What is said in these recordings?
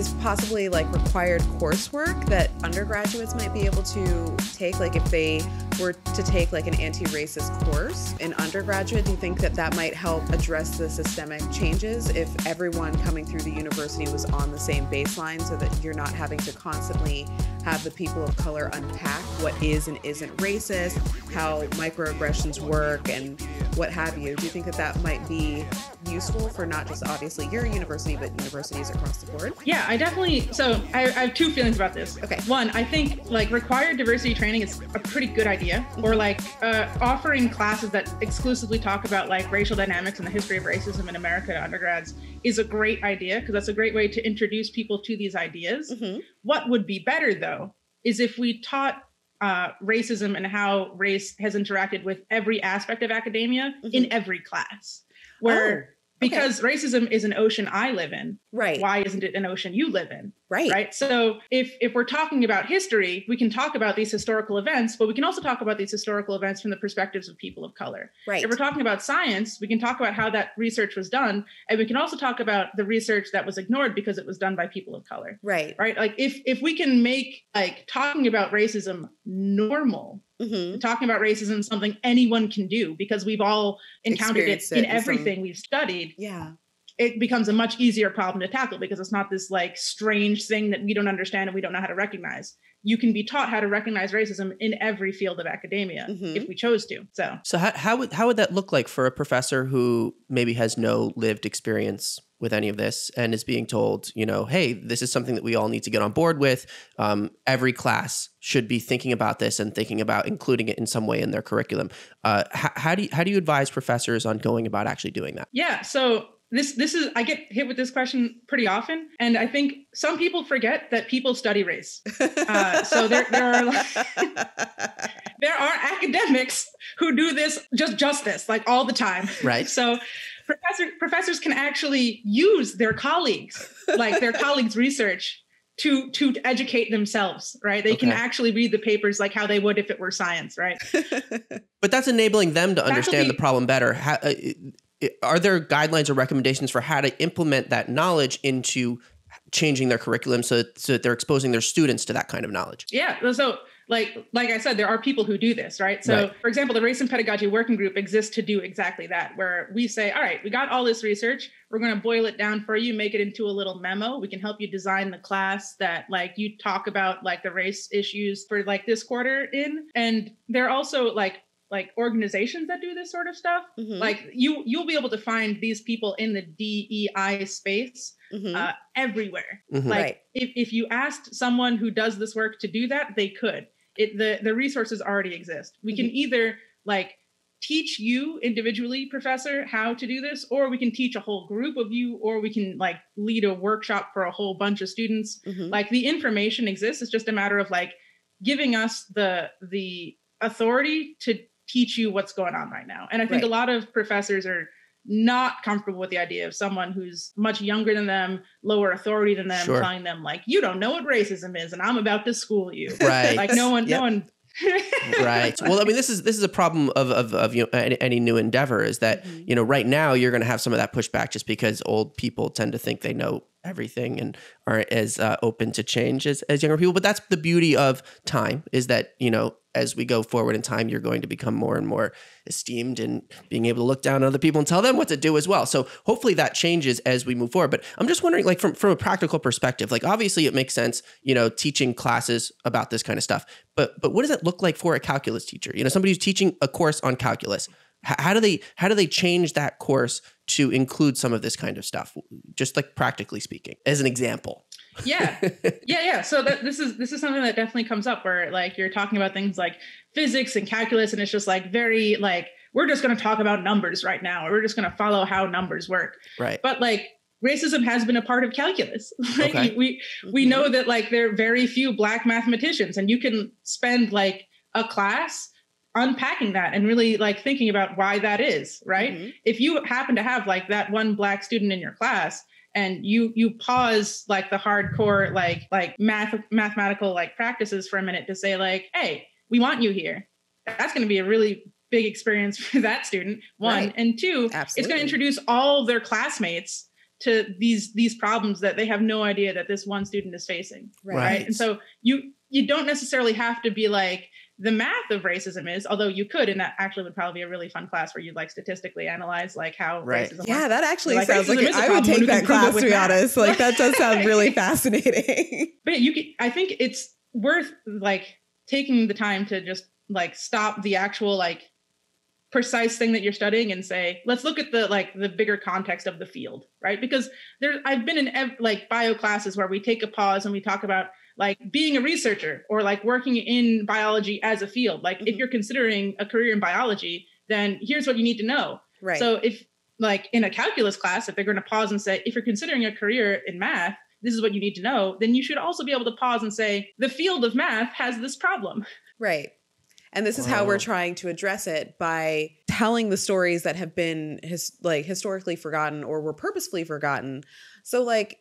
is possibly like required coursework that undergraduates might be able to take? Like if they were to take like an anti-racist course in undergraduate, do you think that that might help address the systemic changes if everyone coming through the university was on the same baseline, so that you're not having to constantly have the people of color unpack what is and isn't racist, how microaggressions work, and what have you? Do you think that that might be useful for not just obviously your university, but universities across the board? Yeah, I definitely, so I have two feelings about this. Okay. One, I think like required diversity training is a pretty good idea, or like offering classes that exclusively talk about like racial dynamics and the history of racism in America to undergrads is a great idea, because that's a great way to introduce people to these ideas. What would be better though, is if we taught racism and how race has interacted with every aspect of academia in every class, where because racism is an ocean I live in. Right. Why isn't it an ocean you live in? Right. Right. So if we're talking about history, we can talk about these historical events, but we can also talk about these historical events from the perspectives of people of color. Right. If we're talking about science, we can talk about how that research was done. And we can also talk about the research that was ignored because it was done by people of color. Right. Right. Like if we can make like talking about racism normal, talking about racism something anyone can do because we've all encountered it in everything we've studied. Yeah. It becomes a much easier problem to tackle because it's not this like strange thing that we don't understand and we don't know how to recognize. You can be taught how to recognize racism in every field of academia if we chose to. So how would that look like for a professor who maybe has no lived experience with any of this and is being told, you know, hey, this is something that we all need to get on board with. Every class should be thinking about this and thinking about including it in some way in their curriculum. How do you advise professors on going about actually doing that? Yeah, so this is, I get hit with this question pretty often. And I think some people forget that people study race. So there are there are academics who do this just this, like all the time. Right. So professors can actually use their colleagues, like their colleagues' research to educate themselves, right? They can actually read the papers like how they would if it were science, right? But that's enabling them to understand the problem better. Are there guidelines or recommendations for how to implement that knowledge into changing their curriculum so that they're exposing their students to that kind of knowledge? Yeah. So like I said, there are people who do this, right? So for example, the Race and Pedagogy Working Group exists to do exactly that, where we say, all right, we got all this research. We're going to boil it down for you, make it into a little memo. We can help you design the class that like you talk about like the race issues for like this quarter in. And they're also like organizations that do this sort of stuff. Like you'll be able to find these people in the DEI space everywhere. Like if you asked someone who does this work to do that, they could. The resources already exist. We can either like teach you individually, professor, how to do this, or we can teach a whole group of you, or we can like lead a workshop for a whole bunch of students. Like the information exists. It's just a matter of like giving us the authority to teach you what's going on right now. And I think a lot of professors are not comfortable with the idea of someone who's much younger than them, lower authority than them, telling them like, you don't know what racism is and I'm about to school you. Right. Like no one. Right. Well, I mean, this is a problem of you know, any new endeavor is that, you know, right now you're going to have some of that pushback just because old people tend to think they know everything and aren't as open to change as younger people. But that's the beauty of time, is that, you know, as we go forward in time, you're going to become more and more esteemed and being able to look down on other people and tell them what to do as well. So hopefully that changes as we move forward. But I'm just wondering, like from a practical perspective, like obviously it makes sense, you know, teaching classes about this kind of stuff. But what does it look like for a calculus teacher? You know, somebody who's teaching a course on calculus. How do they change that course to include some of this kind of stuff? Just like practically speaking, as an example. Yeah. So this is something that definitely comes up where like you're talking about things like physics and calculus, and it's just like very like, we're just going to talk about numbers right now, or we're just going to follow how numbers work. Right. But like racism has been a part of calculus. Right? Okay. We know that like there are very few Black mathematicians, and you can spend like a class unpacking that and really like thinking about why that is, right? If you happen to have like that one Black student in your class, and you pause like the hardcore like mathematical like practices for a minute to say like, hey, we want you here. That's going to be a really big experience for that student, one. Right. And two, Absolutely. It's going to introduce all of their classmates to these problems that they have no idea that this one student is facing. Right. And so you don't necessarily have to be like, the math of racism is, although you could, and that actually would probably be a really fun class where you'd like statistically analyze like how racism works. Yeah, that actually like, sounds like I would take that class, to be honest. Like that does sound really fascinating. But I think it's worth like taking the time to just like stop the actual like precise thing that you're studying and say, let's look at the bigger context of the field, right? Because I've been in like bio classes where we take a pause and we talk about like being a researcher or like working in biology as a field. Like if you're considering a career in biology, then here's what you need to know. Right. So if like in a calculus class, if they're going to pause and say, if you're considering a career in math, this is what you need to know, then you should also be able to pause and say, the field of math has this problem. Right. And this is how we're trying to address it, by telling the stories that have been historically forgotten or were purposefully forgotten. So like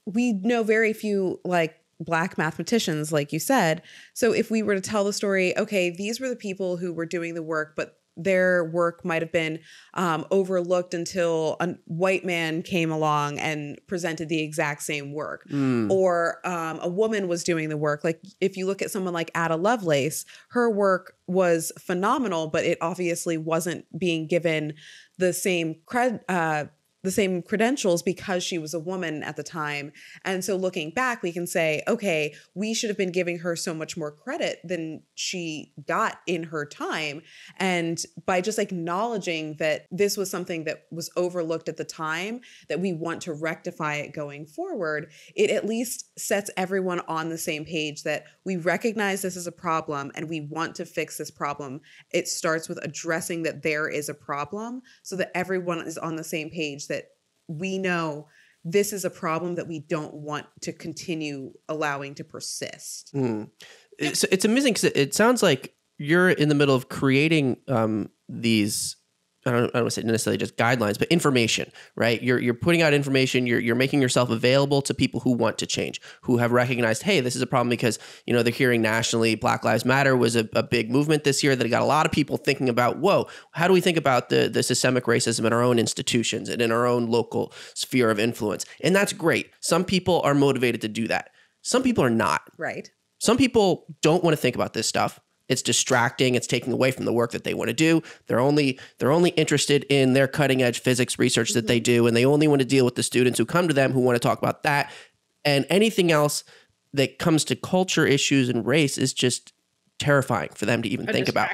we know very few like Black mathematicians, like you said. So if we were to tell the story, okay, these were the people who were doing the work, but their work might have been overlooked until a white man came along and presented the exact same work. Or a woman was doing the work. Like if you look at someone like Ada Lovelace, her work was phenomenal, but it obviously wasn't being given the same credentials because she was a woman at the time. And so looking back, we can say, okay, we should have been giving her so much more credit than she got in her time. And by just acknowledging that this was something that was overlooked at the time, that we want to rectify it going forward, it at least sets everyone on the same page that we recognize this is a problem and we want to fix this problem. It starts with addressing that there is a problem so that everyone is on the same page, that we know this is a problem that we don't want to continue allowing to persist. It's amazing because it sounds like you're in the middle of creating these, I don't want to say necessarily just guidelines, but information, right? You're putting out information. You're making yourself available to people who want to change, who have recognized, hey, this is a problem because, they're hearing nationally Black Lives Matter was a big movement this year that got a lot of people thinking about, whoa, how do we think about the systemic racism in our own institutions and in our own local sphere of influence? And that's great. Some people are motivated to do that. Some people are not. Right. Some people don't want to think about this stuff. It's distracting. It's taking away from the work that they want to do. They're only interested in their cutting edge physics research that they do, and they only want to deal with the students who come to them who want to talk about that. And anything else that comes to culture issues and race is just terrifying for them to even think about.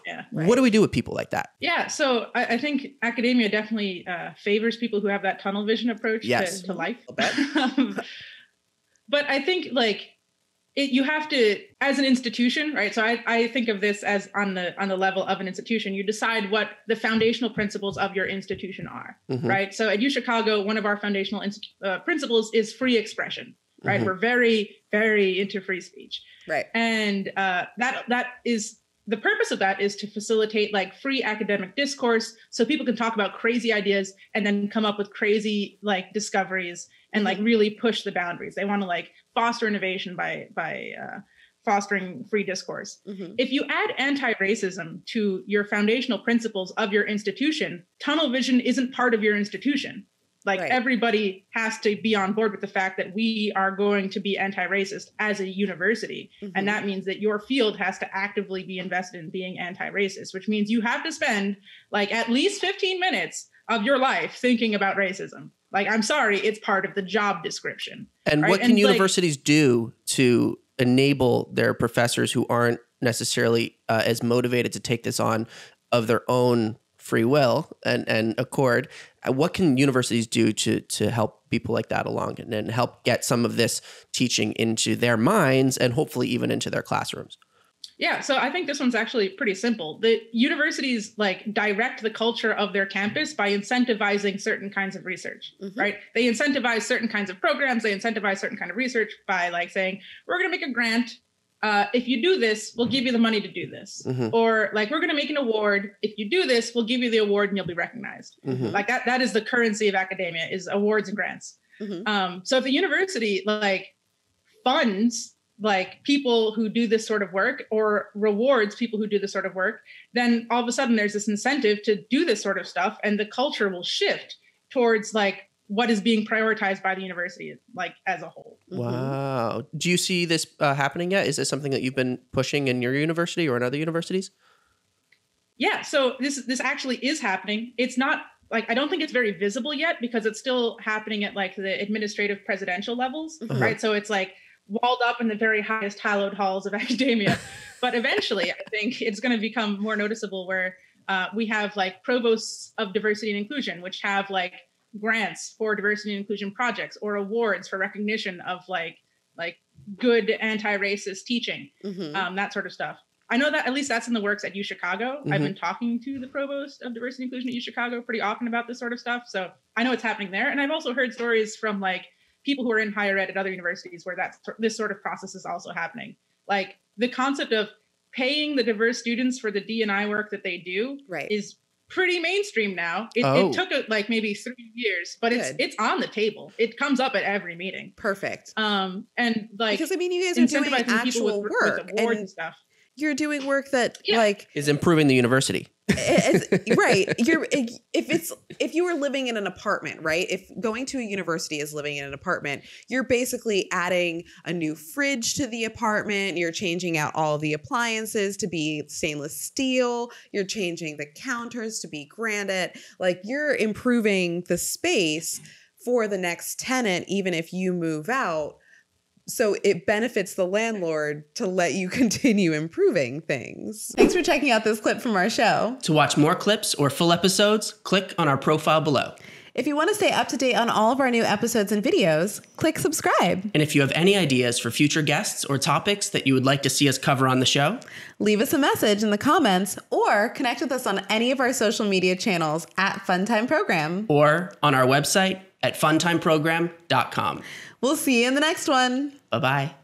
Yeah. Right. What do we do with people like that? Yeah. So I think academia definitely favors people who have that tunnel vision approach to life. But I think you have to, as an institution, right? So I think of this as on the level of an institution, you decide what the foundational principles of your institution are, right? So at UChicago, one of our foundational principles is free expression, right? We're very, very into free speech, right? And that is, the purpose of that is to facilitate free academic discourse, so people can talk about crazy ideas and then come up with crazy discoveries and really push the boundaries. They want to foster innovation by fostering free discourse. If you add anti-racism to your foundational principles of your institution, tunnel vision isn't part of your institution. Everybody has to be on board with the fact that we are going to be anti-racist as a university. And that means that your field has to actively be invested in being anti-racist, which means you have to spend at least 15 minutes of your life thinking about racism. I'm sorry, it's part of the job description. And right? what can universities do to enable their professors who aren't necessarily as motivated to take this on of their own free will and accord? What can universities do to help people like that along and help get some of this teaching into their minds and hopefully even into their classrooms? Yeah, so I think this one's actually pretty simple. The universities direct the culture of their campus by incentivizing certain kinds of research, right? They incentivize certain kinds of programs. They incentivize certain kind of research by saying, we're going to make a grant. If you do this, we'll give you the money to do this. Or we're going to make an award. If you do this, we'll give you the award and you'll be recognized. That is the currency of academia, is awards and grants. So if the university funds people who do this sort of work or rewards people who do this sort of work, then all of a sudden there's this incentive to do this sort of stuff, and the culture will shift towards what is being prioritized by the university, like as a whole. Wow. Do you see this happening yet? Is this something that you've been pushing in your university or in other universities? Yeah, so this actually is happening. It's not like, I don't think it's very visible yet because it's still happening at like the administrative presidential levels, right? So it's like walled up in the very highest hallowed halls of academia. But eventually, I think it's going to become more noticeable where we have like provosts of diversity and inclusion, which have like grants for diversity and inclusion projects or awards for recognition of like good anti-racist teaching, that sort of stuff. I know that at least that's in the works at UChicago. I've been talking to the provost of diversity and inclusion at UChicago pretty often about this sort of stuff. So I know it's happening there. And I've also heard stories from like people who are in higher ed at other universities where this sort of process is also happening. Like the concept of paying the diverse students for the D&I work that they do is pretty mainstream now. It took like maybe 3 years, but it's on the table. It comes up at every meeting. Perfect. And like, because I mean, you guys are doing actual work with awards and stuff. You're doing work that like is improving the university. Right. If you were living in an apartment, right? If going to a university is living in an apartment, you're basically adding a new fridge to the apartment. You're changing out all of the appliances to be stainless steel. You're changing the counters to be granite. Like you're improving the space for the next tenant, even if you move out. So it benefits the landlord to let you continue improving things. Thanks for checking out this clip from our show. To watch more clips or full episodes, click on our profile below. If you want to stay up to date on all of our new episodes and videos, click subscribe. And if you have any ideas for future guests or topics that you would like to see us cover on the show, leave us a message in the comments or connect with us on any of our social media channels at Funtime Program. Or on our website at funtimeprogram.com. We'll see you in the next one. Bye-bye.